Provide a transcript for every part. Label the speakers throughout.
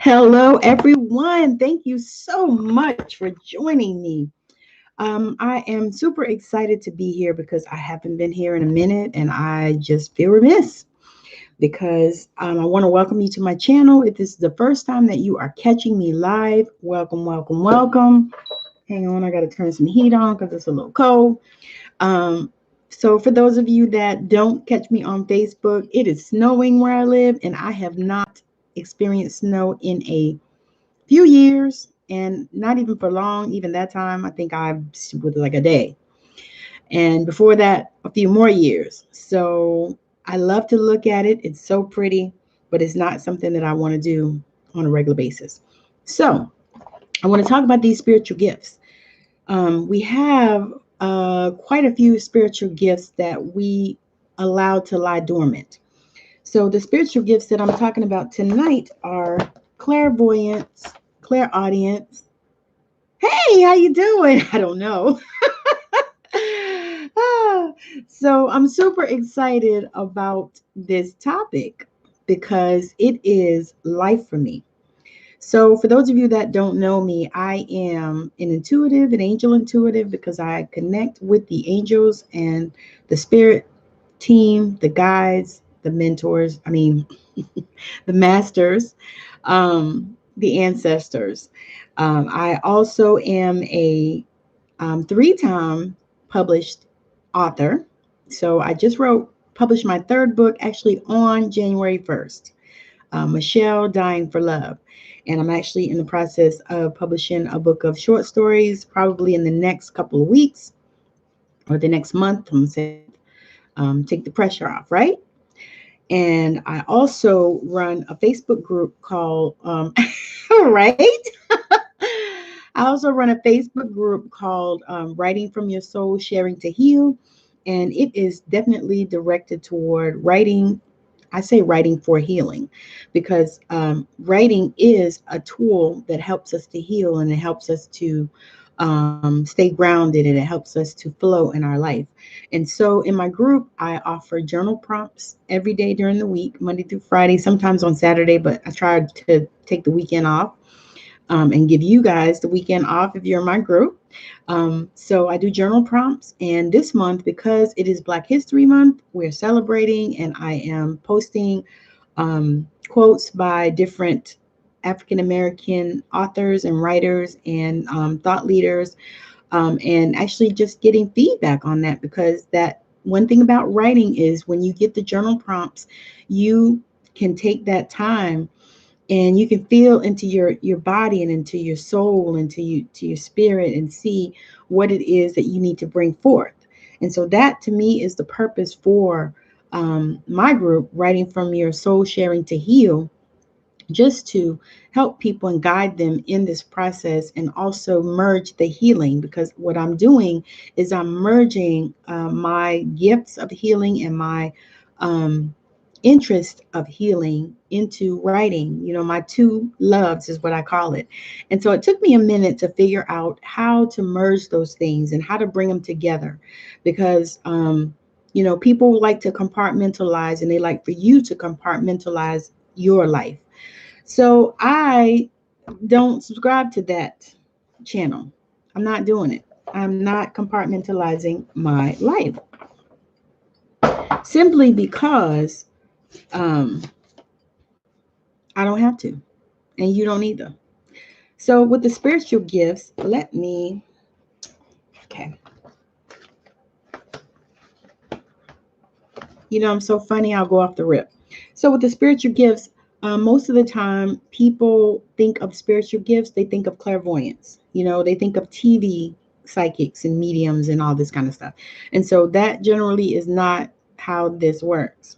Speaker 1: Hello, everyone. Thank you so much for joining me. I am super excited to be here because I haven't been here in a minute and I just feel remiss because I want to welcome you to my channel. If this is the first time that you are catching me live, welcome, welcome, welcome. Hang on, I got to turn some heat on because it's a little cold. Um, so, for those of you that don't catch me on Facebook, it is snowing where I live and I have not experienced snow in a few years and not even for long. Even that time, I think I was like a day. And before that, a few more years. So I love to look at it. It's so pretty, but it's not something that I want to do on a regular basis. So I want to talk about these spiritual gifts. We have quite a few spiritual gifts that we allow to lie dormant. So the spiritual gifts that I'm talking about tonight are clairvoyance, clairaudience. Hey, how you doing? I don't know. Ah, so I'm super excited about this topic because it is life for me. So for those of you that don't know me, I am an intuitive, an angel intuitive, because I connect with the angels and the spirit team, the guides, the mentors, the masters, the ancestors. I also am a three-time published author. So I just published my third book actually on January 1st, Michelle Dying for Love. And I'm actually in the process of publishing a book of short stories, probably in the next couple of weeks or the next month. I'm saying, take the pressure off, right? And I also run a Facebook group called, right? I also run a Facebook group called Writing from Your Soul, Sharing to Heal. And it is definitely directed toward writing. I say writing for healing because writing is a tool that helps us to heal and it helps us to stay grounded and it helps us to flow in our life. And so in my group, I offer journal prompts every day during the week, Monday through Friday, sometimes on Saturday, but I try to take the weekend off and give you guys the weekend off if you're in my group. So I do journal prompts. And this month, because it is Black History Month, we're celebrating and I am posting quotes by different African American authors and writers and thought leaders, and actually just getting feedback on that because that one thing about writing is when you get the journal prompts, you can take that time and you can feel into your body and into your soul and to your spirit and see what it is that you need to bring forth. And so that to me is the purpose for my group, Writing from Your Soul, Sharing to Heal, just to help people and guide them in this process and also merge the healing, because what I'm doing is I'm merging my gifts of healing and my um, interest of healing into writing. My two loves is what I call it. And so it took me a minute to figure out how to merge those things and how to bring them together because people like to compartmentalize and they like for you to compartmentalize your life. So I don't subscribe to that channel. I'm not doing it. I'm not compartmentalizing my life simply because um, I don't have to, and you don't either. So with the spiritual gifts, okay. I'm so funny. I'll go off the rip. So with the spiritual gifts, most of the time people think of spiritual gifts, they think of clairvoyance. They think of TV psychics and mediums and all this kind of stuff. And so that generally is not how this works.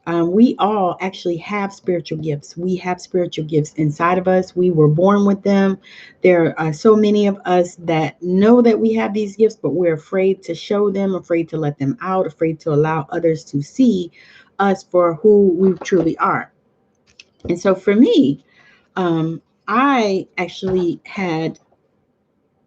Speaker 1: We all actually have spiritual gifts. We have spiritual gifts inside of us. We were born with them. There are so many of us that know that we have these gifts, but we're afraid to show them, afraid to let them out, afraid to allow others to see us for who we truly are. And so for me, I actually had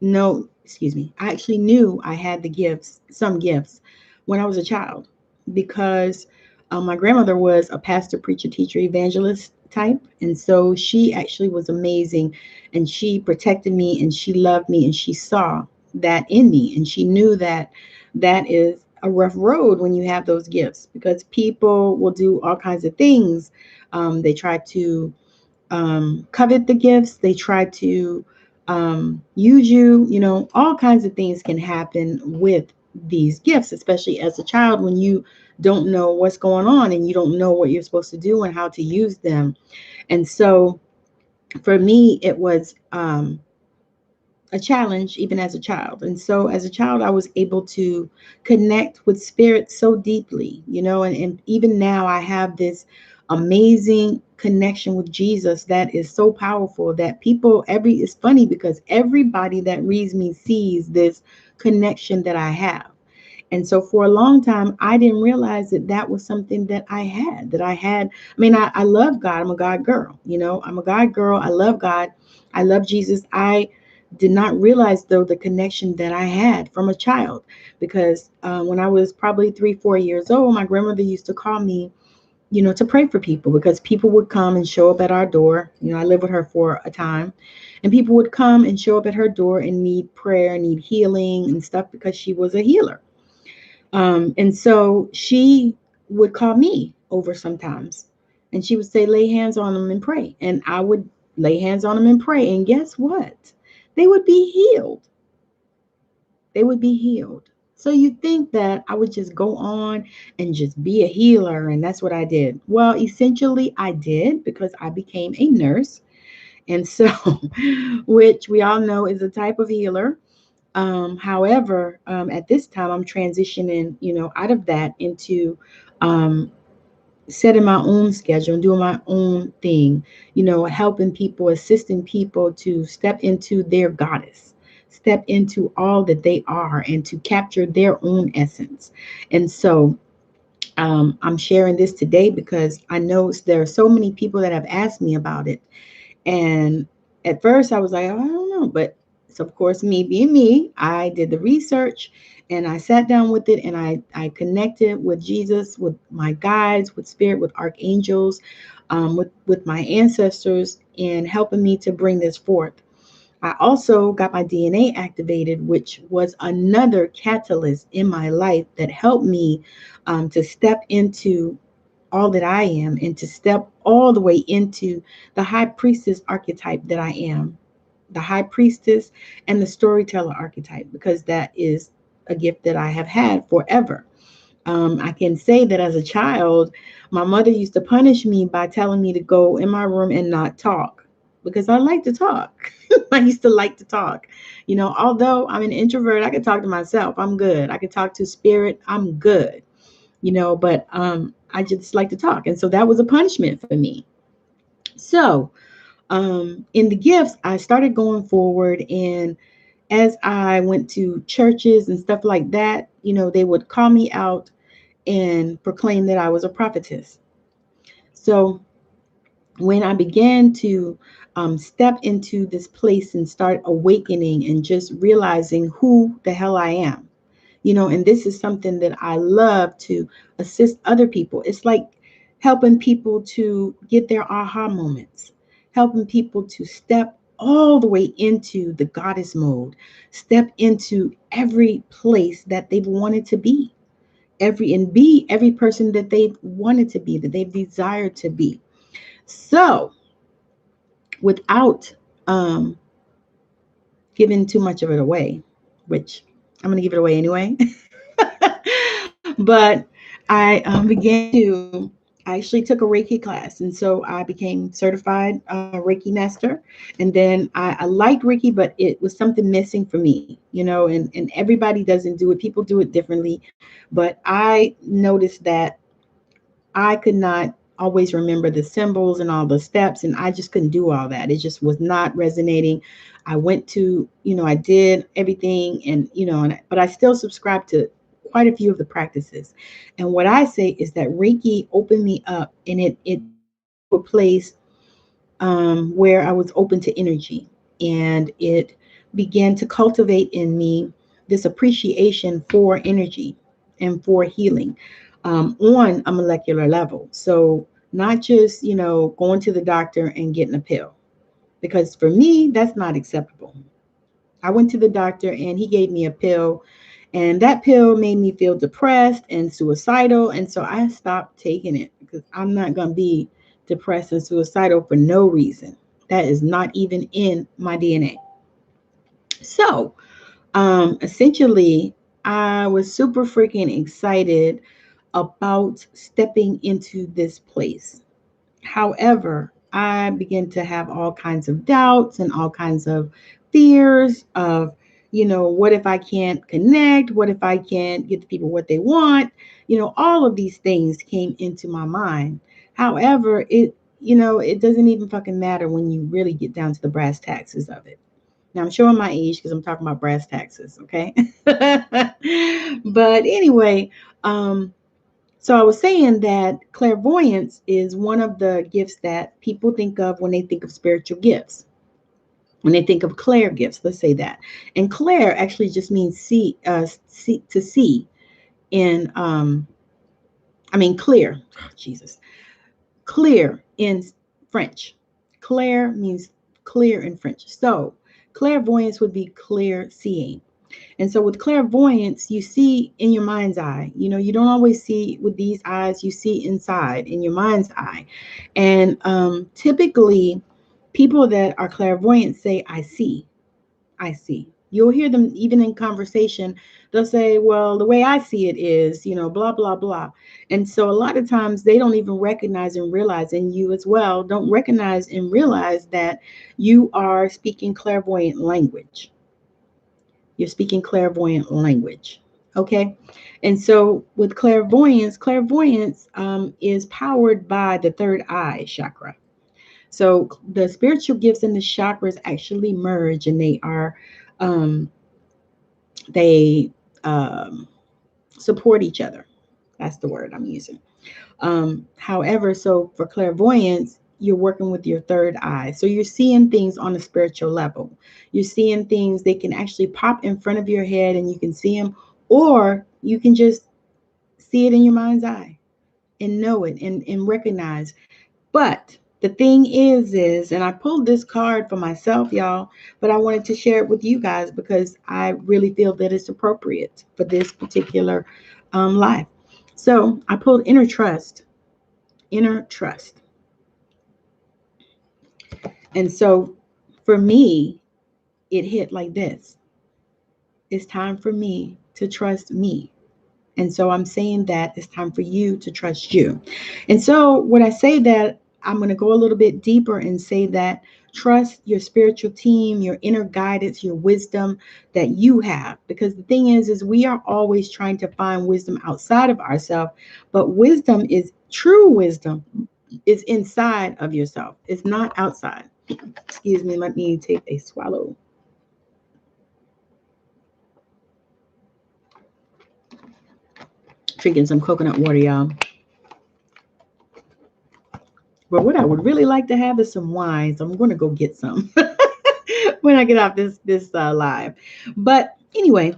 Speaker 1: no, excuse me, I actually knew I had the gifts, some gifts, when I was a child because my grandmother was a pastor, preacher, teacher, evangelist, archetype. And so she actually was amazing, and she protected me, and she loved me, and she saw that in me. And she knew that that is a rough road when you have those gifts, because people will do all kinds of things. They try to covet the gifts. They try to use you. You know, all kinds of things can happen with these gifts, especially as a child when you don't know what's going on and you don't know what you're supposed to do and how to use them. And so for me, it was a challenge even as a child. And so as a child, I was able to connect with spirit so deeply, you know, and even now I have this amazing connection with Jesus that is so powerful that it's funny because everybody that reads me sees this connection that I have. And so for a long time, I didn't realize that that was something that I had. I mean, I love God. I'm a God girl. You know, I'm a God girl. I love God. I love Jesus. I did not realize, though, the connection that I had from a child, because when I was probably 3, 4 years old, my grandmother used to call me, you know, to pray for people, because people would come and show up at our door. You know, I lived with her for a time, and people would come and show up at her door and need prayer, need healing and stuff, because she was a healer. And so she would call me over sometimes, and she would say, lay hands on them and pray. And I would lay hands on them and pray. And guess what? They would be healed. They would be healed. So you think that I would just go on and just be a healer, and that's what I did. Well, essentially I did, because I became a nurse. And so, which we all know is a type of healer. However, at this time, I'm transitioning, you know, out of that into um, setting my own schedule and doing my own thing, you know, helping people, assisting people to step into their goddess, step into all that they are, and to capture their own essence. And so I'm sharing this today because I know there are so many people that have asked me about it. And at first I was like, oh, I don't know. But so of course, me being me, I did the research and I sat down with it, and I connected with Jesus, with my guides, with spirit, with archangels, with my ancestors, and helping me to bring this forth. I also got my DNA activated, which was another catalyst in my life that helped me to step into all that I am, and to step all the way into the high priestess archetype that I am, the high priestess and the storyteller archetype, because that is a gift that I have had forever. I can say that as a child, my mother used to punish me by telling me to go in my room and not talk, because I like to talk. I used to like to talk. You know, although I'm an introvert, I can talk to myself. I'm good. I can talk to spirit. I'm good. You know, but I just like to talk. And so that was a punishment for me. So in the gifts, I started going forward. And as I went to churches and stuff like that, you know, they would call me out and proclaim that I was a prophetess. So when I began to step into this place and start awakening and just realizing who the hell I am, you know, and this is something that I love to assist other people. It's like helping people to get their aha moments, helping people to step all the way into the goddess mode, step into every place that they've wanted to be, every person that they've wanted to be, that they've desired to be. So without um, giving too much of it away, which I'm going to give it away anyway. But I began to, I actually took a Reiki class. And so I became certified Reiki master. And then I liked Reiki, but it was something missing for me, you know, and everybody doesn't do it. People do it differently. But I noticed that I could not always remember the symbols and all the steps, and I just couldn't do all that. It just was not resonating. I went to, you know, I did everything, and you know, but I still subscribe to quite a few of the practices. And what I say is that Reiki opened me up, and it a place where I was open to energy, and it began to cultivate in me this appreciation for energy and for healing on a molecular level. So not just, going to the doctor and getting a pill. Because for me, that's not acceptable. I went to the doctor and he gave me a pill, and that pill made me feel depressed and suicidal. And so I stopped taking it because I'm not going to be depressed and suicidal for no reason. That is not even in my DNA. So, essentially, I was super freaking excited about stepping into this place. However, I began to have all kinds of doubts and all kinds of fears of, what if I can't connect? What if I can't get the people what they want? All of these things came into my mind. However, it doesn't even fucking matter when you really get down to the brass taxes of it. Now I'm showing my age because I'm talking about brass taxes, okay? But anyway, so I was saying that clairvoyance is one of the gifts that people think of when they think of spiritual gifts. When they think of clair gifts, let's say that. And clair actually just means to see in clear. Oh, Jesus. Clear in French. Clair means clear in French. So clairvoyance would be clear seeing. And so with clairvoyance, you see in your mind's eye. You don't always see with these eyes, you see inside in your mind's eye. And typically, people that are clairvoyant say, I see. I see. You'll hear them even in conversation. They'll say, well, the way I see it is, blah, blah, blah. And so a lot of times they don't even recognize and realize, and you as well don't recognize and realize that you are speaking clairvoyant language. You're speaking clairvoyant language. Okay. And so with clairvoyance is powered by the third eye chakra. So the spiritual gifts and the chakras actually merge, and um, they support each other. That's the word I'm using. However, so for clairvoyance, you're working with your third eye. So you're seeing things on a spiritual level. You're seeing things, they can actually pop in front of your head and you can see them, or you can just see it in your mind's eye and know it and recognize. But the thing is, and I pulled this card for myself, y'all, but I wanted to share it with you guys because I really feel that it's appropriate for this particular life. So I pulled inner trust. Inner trust. And so for me, it hit like this. It's time for me to trust me. And so I'm saying that it's time for you to trust you. And so when I say that, I'm going to go a little bit deeper and say that trust your spiritual team, your inner guidance, your wisdom that you have. Because the thing is we are always trying to find wisdom outside of ourselves. But wisdom is true wisdom is inside of yourself. It's not outside. Excuse me, let me take a swallow. Drinking some coconut water, y'all. But what I would really like to have is some wine. So I'm going to go get some when I get off this live. But anyway,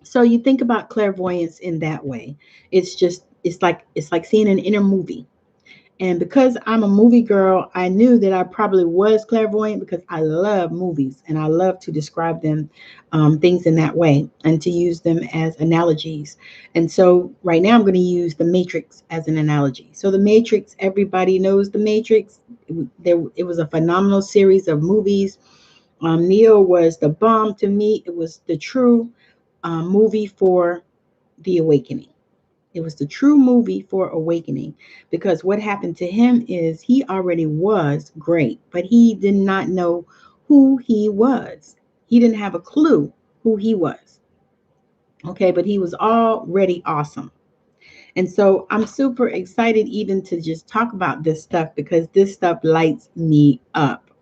Speaker 1: so you think about clairvoyance in that way. It's like seeing an inner movie. And because I'm a movie girl, I knew that I probably was clairvoyant because I love movies and I love to describe them, things in that way and to use them as analogies. And so right now I'm going to use the Matrix as an analogy. So the Matrix, everybody knows the Matrix. It was a phenomenal series of movies. Neo was the bomb to me. It was the true movie for the awakening. It was the true movie for awakening because what happened to him is he already was great, but he did not know who he was. He didn't have a clue who he was. Okay, but he was already awesome. And so I'm super excited even to just talk about this stuff because this stuff lights me up.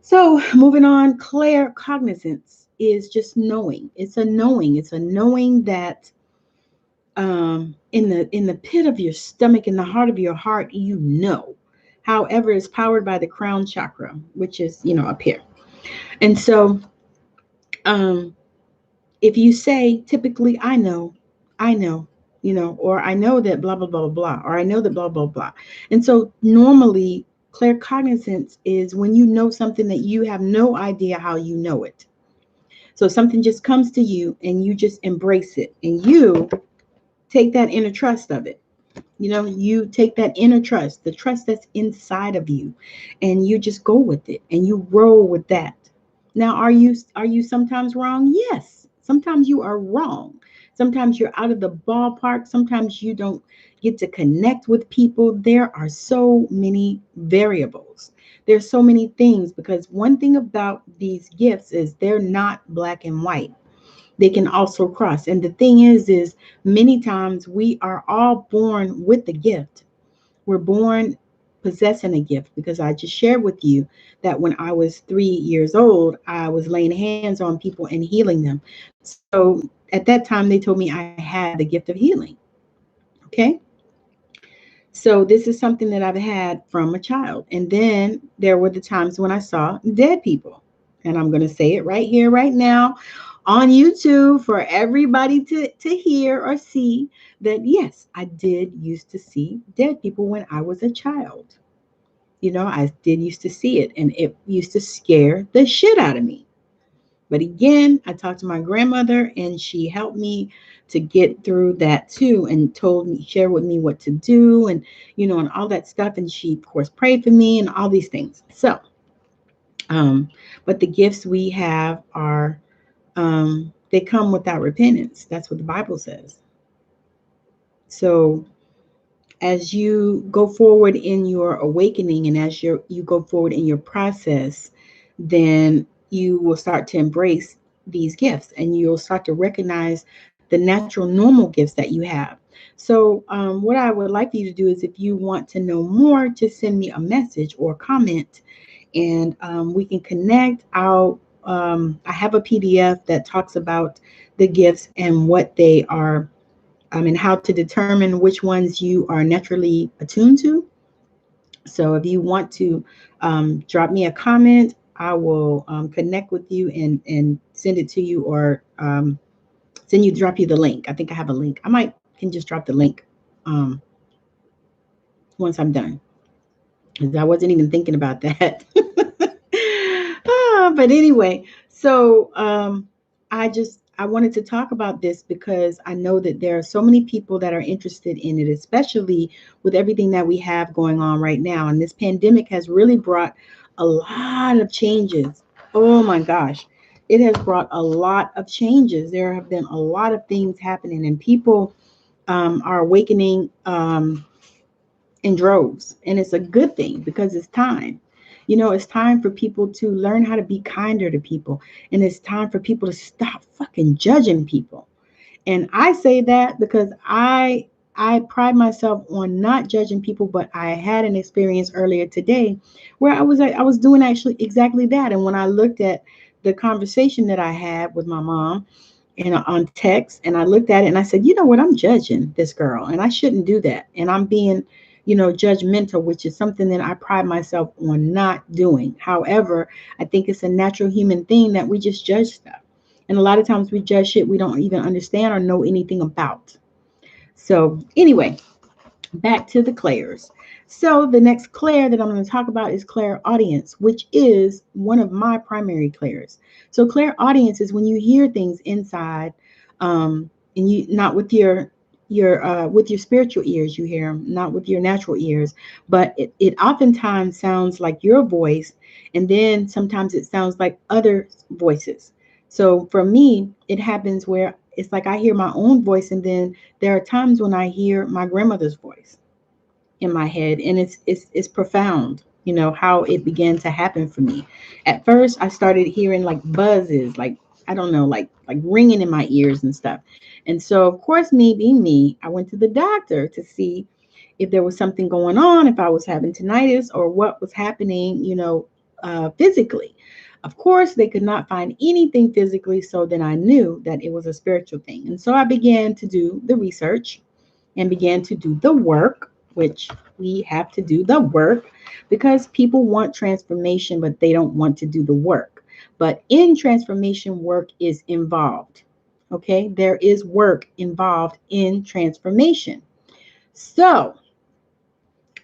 Speaker 1: So moving on, claircognizance is just knowing. It's a knowing. It's a knowing that in the pit of your stomach, in the heart of your heart, you know. However, it's powered by the crown chakra, which is up here. And so, um, if you say typically, I know, or I know that blah, blah, blah, blah, or I know that blah, blah, blah. And so normally, claircognizance is when you know something that you have no idea how you know it. So something just comes to you and you just embrace it and you take that inner trust of it. You take that inner trust, the trust that's inside of you, and you just go with it and you roll with that. Now, are you sometimes wrong? Yes. Sometimes you are wrong. Sometimes you're out of the ballpark. Sometimes you don't get to connect with people. There are so many variables. There's so many things because one thing about these gifts is they're not black and white. They can also cross. And the thing is many times we are all born with the gift. We're born possessing a gift because I just shared with you that when I was 3 years old, I was laying hands on people and healing them. So at that time, they told me I had the gift of healing. Okay. So this is something that I've had from a child. And then there were the times when I saw dead people. And I'm going to say it right here, right now on YouTube for everybody to hear or see that, yes, I did used to see dead people when I was a child. I did used to see it and it used to scare the shit out of me. But again, I talked to my grandmother and she helped me to get through that too and told me, share with me what to do and all that stuff. And she, of course, prayed for me and all these things. So, um, but the gifts we have are, they come without repentance. That's what the Bible says. So, as you go forward in your awakening and as you go forward in your process, then you will start to embrace these gifts and you'll start to recognize the natural normal gifts that you have. So what I would like for you to do is if you want to know more, just send me a message or comment and we can connect. I have a PDF that talks about the gifts and what they are, and how to determine which ones you are naturally attuned to. So if you want to drop me a comment, I will connect with you and send it to you or drop you the link. I think I have a link. I might can just drop the link um, once I'm done because I wasn't even thinking about that. But anyway, so I wanted to talk about this because I know that there are so many people that are interested in it, especially with everything that we have going on right now. And this pandemic has really brought a lot of changes. Oh my gosh, it has brought a lot of changes. There have been a lot of things happening, and people are awakening. In droves. And it's a good thing because it's time. It's time for people to learn how to be kinder to people. And it's time for people to stop fucking judging people. And I say that because I pride myself on not judging people, but I had an experience earlier today where I was doing actually exactly that. And when I looked at the conversation that I had with my mom and on text, and I looked at it and I said, you know what, I'm judging this girl and I shouldn't do that. And I'm being judgmental, which is something that I pride myself on not doing. However, I think it's a natural human thing that we just judge stuff. And a lot of times we judge shit we don't even understand or know anything about. So anyway, back to the clairs. So the next clair that I'm going to talk about is clairaudience, which is one of my primary clairs. So clairaudience is when you hear things inside, and you not with your spiritual ears, you hear them, not with your natural ears, but it oftentimes sounds like your voice, and then sometimes it sounds like other voices. So for me, it happens where it's like I hear my own voice, and then there are times when I hear my grandmother's voice in my head, and it's profound. How it began to happen for me. At first, I started hearing like buzzes, like I don't know, like ringing in my ears and stuff. And so, of course, me being me, I went to the doctor to see if there was something going on, if I was having tinnitus or what was happening, physically. Of course, they could not find anything physically, so then I knew that it was a spiritual thing. And so I began to do the research and began to do the work, which we have to do the work because people want transformation, but they don't want to do the work. But in transformation, work is involved. Okay, there is work involved in transformation. So,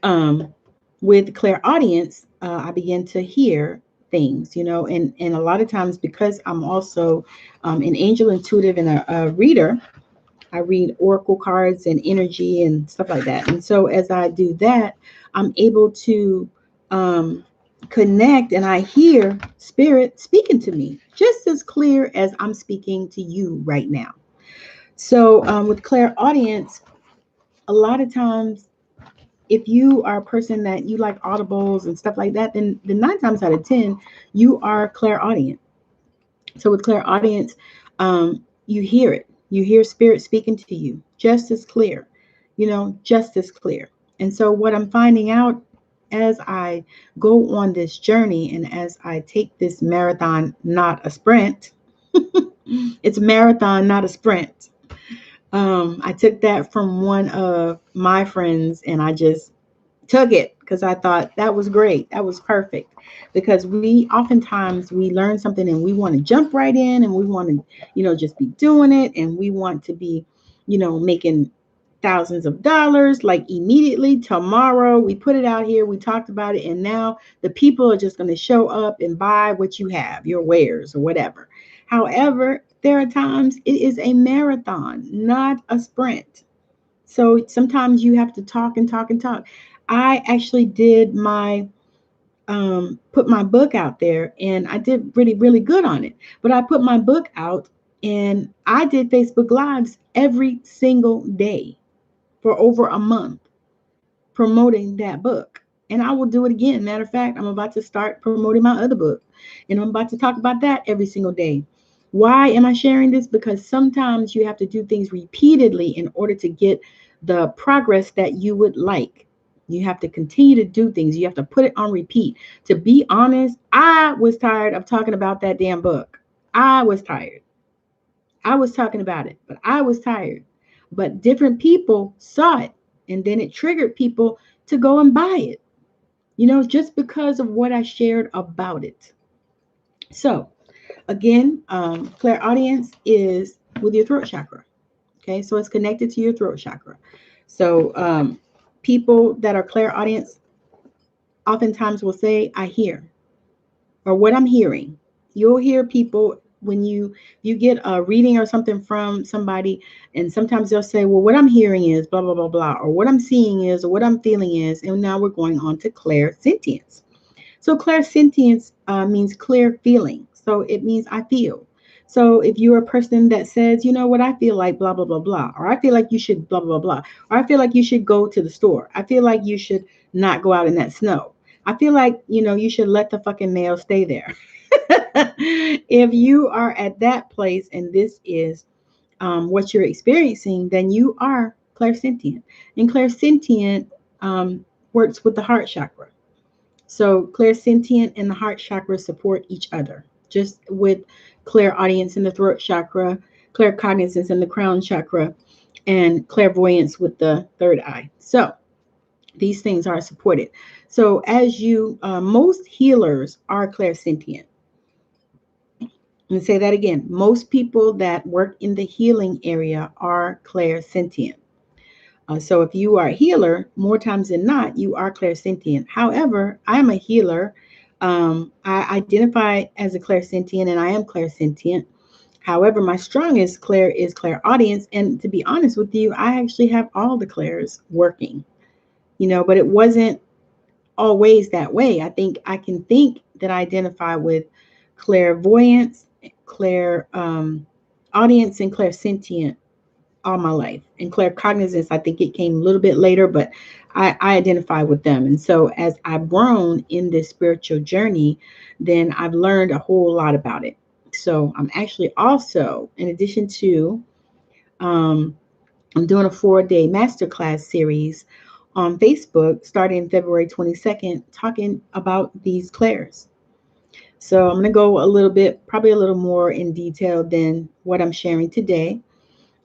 Speaker 1: um, with clairaudience, I begin to hear things, and a lot of times because I'm also an angel intuitive and a reader. I read oracle cards and energy and stuff like that. And so as I do that, I'm able to um, connect, and I hear spirit speaking to me just as clear as I'm speaking to you right now. So with clairaudience, a lot of times, if you are a person that you like audibles and stuff like that, then the 9 times out of 10, you are clairaudient. So with clairaudience, you hear it. You hear spirit speaking to you just as clear, just as clear. And so what I'm finding out as I go on this journey and as I take this marathon, not a sprint, it's a marathon, not a sprint. I took that from one of my friends, and I just took it because I thought that was great. That was perfect. Because we oftentimes we learn something and we want to jump right in, and we want to, just be doing it, and we want to be, making thousands of dollars like immediately tomorrow. We put it out here, we talked about it, and now the people are just going to show up and buy what you have, your wares or whatever. However, there are times it is a marathon, not a sprint. So sometimes you have to talk and talk and talk. I actually did my put my book out there, and I did really, really good on it. But I put my book out and I did Facebook Lives every single day for over a month promoting that book. And I will do it again. Matter of fact, I'm about to start promoting my other book, and I'm about to talk about that every single day. Why am I sharing this? Because sometimes you have to do things repeatedly in order to get the progress that you would like. You have to continue to do things. You have to put it on repeat. To be honest, I was tired of talking about that damn book. I was tired. I was talking about it, but I was tired. But different people saw it, and then it triggered people to go and buy it, just because of what I shared about it. So, again, clairaudience is with your throat chakra. Okay, so it's connected to your throat chakra. So, people that are clairaudience oftentimes will say, I hear, or what I'm hearing. You'll hear people when you get a reading or something from somebody, and sometimes they'll say, well, what I'm hearing is blah blah blah blah, or what I'm seeing is, or what I'm feeling is. And now we're going on to clairsentience. So clairsentience means clear feeling. So it means I feel. So if you're a person that says, you know what, I feel like blah blah blah blah, or I feel like you should blah blah blah, or I feel like you should go to the store, I feel like you should not go out in that snow, I feel like, you should let the fucking mail stay there. If you are at that place and this is what you're experiencing, then you are clairsentient. And clairsentient works with the heart chakra. So clairsentient and the heart chakra support each other, just with clairaudience in the throat chakra, claircognizance in the crown chakra, and clairvoyance with the third eye. So these things are supported. So as most healers are clairsentient. And say that again. Most people that work in the healing area are clairsentient. So if you are a healer, more times than not, you are clairsentient. However, I am a healer. I identify as a clairsentient, and I am clairsentient. However, my strongest clair is clairaudience. And to be honest with you, I actually have all the clairs working, but it wasn't always that way. I think I can think that I identify with clairvoyance, clair audience, and clairsentient all my life. And claircognizance, I think it came a little bit later, but I identify with them. And so as I've grown in this spiritual journey, then I've learned a whole lot about it. So I'm actually also, in addition to, I'm doing a 4-day masterclass series on Facebook starting February 22nd, talking about these clairs. So I'm going to go a little bit, probably a little more in detail than what I'm sharing today.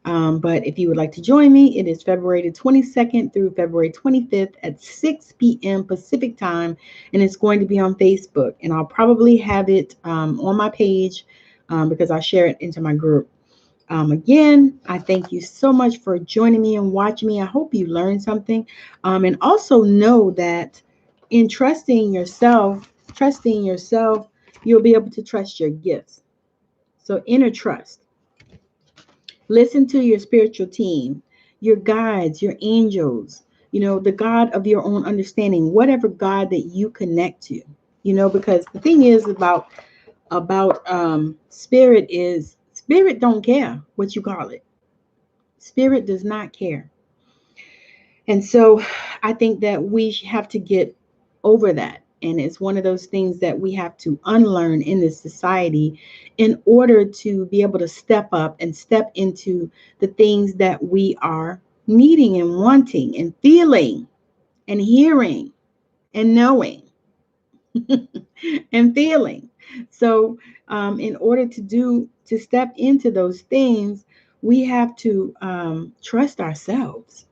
Speaker 1: But if you would like to join me, it is February the 22nd through February 25th at 6 p.m. Pacific time, and it's going to be on Facebook. And I'll probably have it on my page because I'll share it into my group. Again, I thank you so much for joining me and watching me. I hope you learned something. And also know that in trusting yourself, you'll be able to trust your gifts. So inner trust. Listen to your spiritual team, your guides, your angels, the God of your own understanding, whatever God that you connect to, because the thing is about spirit don't care what you call it. Spirit does not care. And so I think that we have to get over that. And it's one of those things that we have to unlearn in this society in order to be able to step up and step into the things that we are needing and wanting and feeling and hearing and knowing and feeling. So, in order to step into those things, we have to trust ourselves.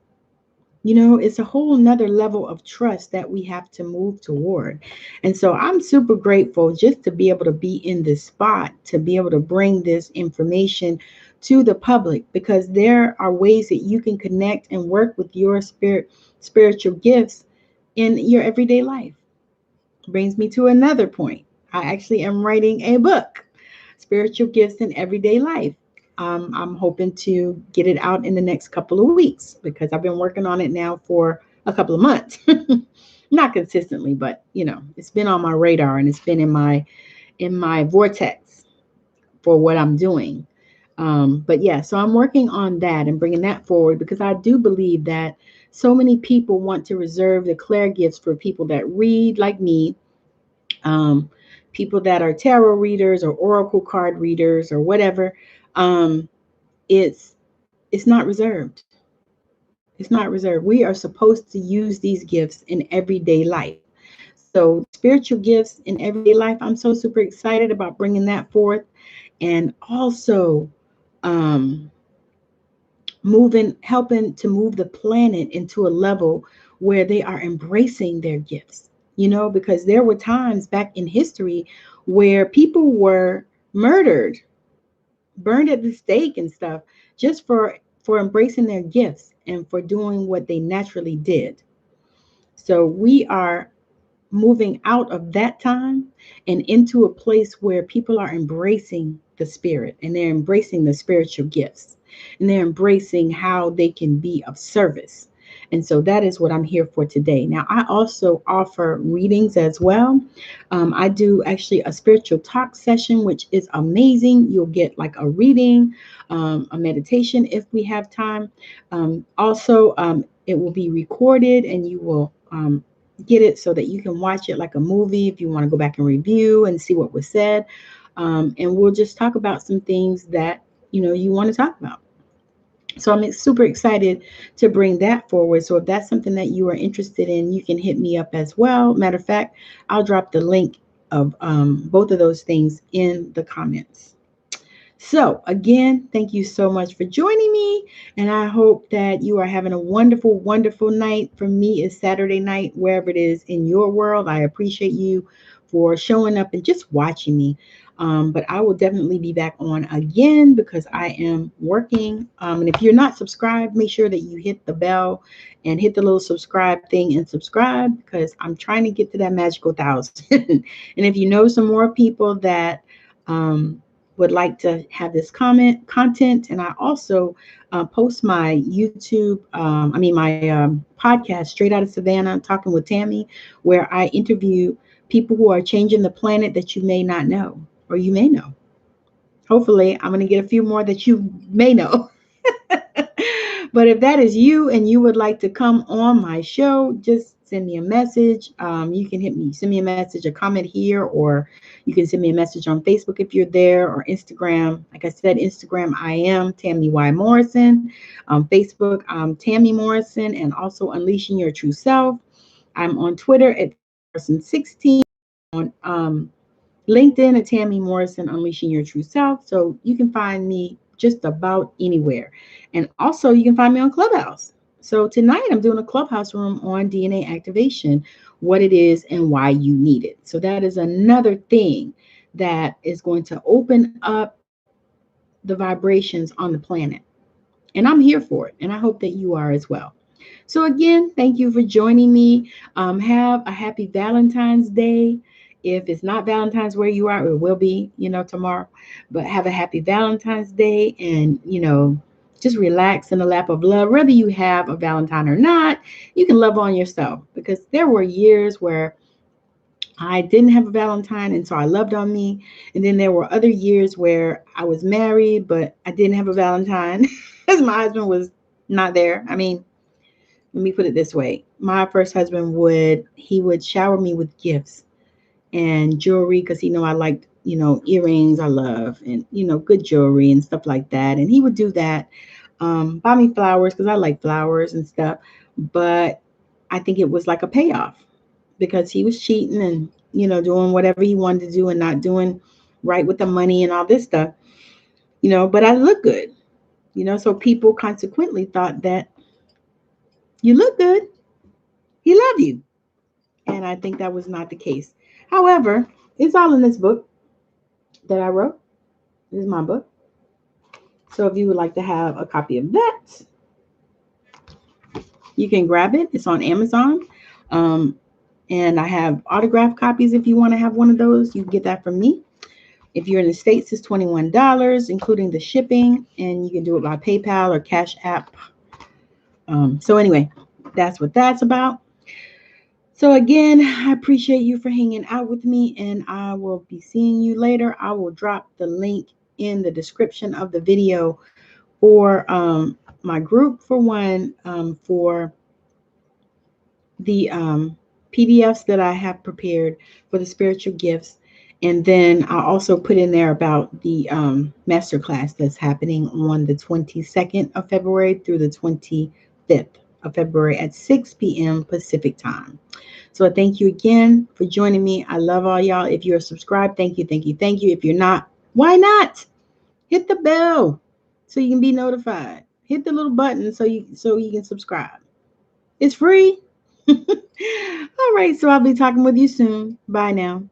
Speaker 1: It's a whole nother level of trust that we have to move toward. And so I'm super grateful just to be able to be in this spot, to be able to bring this information to the public, because there are ways that you can connect and work with your spiritual gifts in your everyday life. Brings me to another point. I actually am writing a book, Spiritual Gifts in Everyday Life. I'm hoping to get it out in the next couple of weeks because I've been working on it now for a couple of months. Not consistently, but it's been on my radar and it's been in my vortex for what I'm doing. But yeah, so I'm working on that and bringing that forward because I do believe that so many people want to reserve the Claire gifts for people that read like me, um, people that are tarot readers or oracle card readers or whatever. Um, it's it's not reserved. It's not reserved. We are supposed to use these gifts in everyday life. So spiritual gifts in everyday life, I'm so super excited about bringing that forth, and also um, helping to move the planet into a level where they are embracing their gifts. Because there were times back in history where people were murdered, burned at the stake and stuff, just for embracing their gifts and for doing what they naturally did. So we are moving out of that time and into a place where people are embracing the spirit and they're embracing the spiritual gifts and they're embracing how they can be of service. And so that is what I'm here for today. Now, I also offer readings as well. I do actually a spiritual talk session, which is amazing. You'll get like a reading, a meditation if we have time. Also, it will be recorded and you will get it so that you can watch it like a movie if you want to go back and review and see what was said. And we'll just talk about some things that you want to talk about. So I'm super excited to bring that forward. So if that's something that you are interested in, you can hit me up as well. Matter of fact, I'll drop the link of both of those things in the comments. So, again, thank you so much for joining me. And I hope that you are having a wonderful, wonderful night. For me, it's Saturday night, wherever it is in your world. I appreciate you for showing up and just watching me. But I will definitely be back on again because I am working. And if you're not subscribed, make sure that you hit the bell and hit the little subscribe thing and subscribe because I'm trying to get to that magical 1,000. And if you know some more people that, would like to have this content, and I also post my YouTube, my podcast, Straight Out of Savannah, Talking with Tammy, where I interview people who are changing the planet that you may not know, or you may know. Hopefully, I'm going to get a few more that you may know. But if that is you and you would like to come on my show, just send me a message. You can send me a message, a comment here, or you can send me a message on Facebook if you're there, or Instagram. Like I said, Instagram, I am Tammy Y. Morrison. Facebook, I'm Tammy Morrison, and also Unleashing Your True Self. I'm on Twitter at Morrison16, on LinkedIn at Tammy Morrison, Unleashing Your True Self. So you can find me just about anywhere. And also you can find me on Clubhouse. So tonight I'm doing a Clubhouse room on DNA activation, what it is and why you need it. So that is another thing that is going to open up the vibrations on the planet. And I'm here for it. And I hope that you are as well. So, again, thank you for joining me. Have a happy Valentine's Day. If it's not Valentine's where you are, it will be, tomorrow. But have a happy Valentine's Day and, just relax in the lap of love. Whether you have a Valentine or not, you can love on yourself because there were years where I didn't have a Valentine, and so I loved on me. And then there were other years where I was married, but I didn't have a Valentine because my husband was not there. I mean, let me put it this way. My first husband would shower me with gifts and jewelry because he know I liked, earrings I love and, good jewelry and stuff like that. And he would do that, buy me flowers because I like flowers and stuff. But I think it was like a payoff because he was cheating and, doing whatever he wanted to do and not doing right with the money and all this stuff, but I look good, so people consequently thought that you look good. He loved you. And I think that was not the case. However, it's all in this book that I wrote. This is my book. So if you would like to have a copy of that, you can grab it. It's on Amazon. Um, and I have autographed copies if you want to have one of those. You can get that from me. If you're in the States, it's $21, including the shipping. And you can do it by PayPal or Cash App. So anyway, that's what that's about. So again, I appreciate you for hanging out with me, and I will be seeing you later. I will drop the link in the description of the video for my group, for one, for the PDFs that I have prepared for the spiritual gifts. And then I'll also put in there about the masterclass that's happening on the 22nd of February through the 25th of February at 6 p.m. Pacific time. So I thank you again for joining me. I love all y'all. If you're subscribed, thank you, thank you, thank you. If you're not, why not? Hit the bell so you can be notified. Hit the little button so you can subscribe. It's free. All right, so I'll be talking with you soon. Bye now.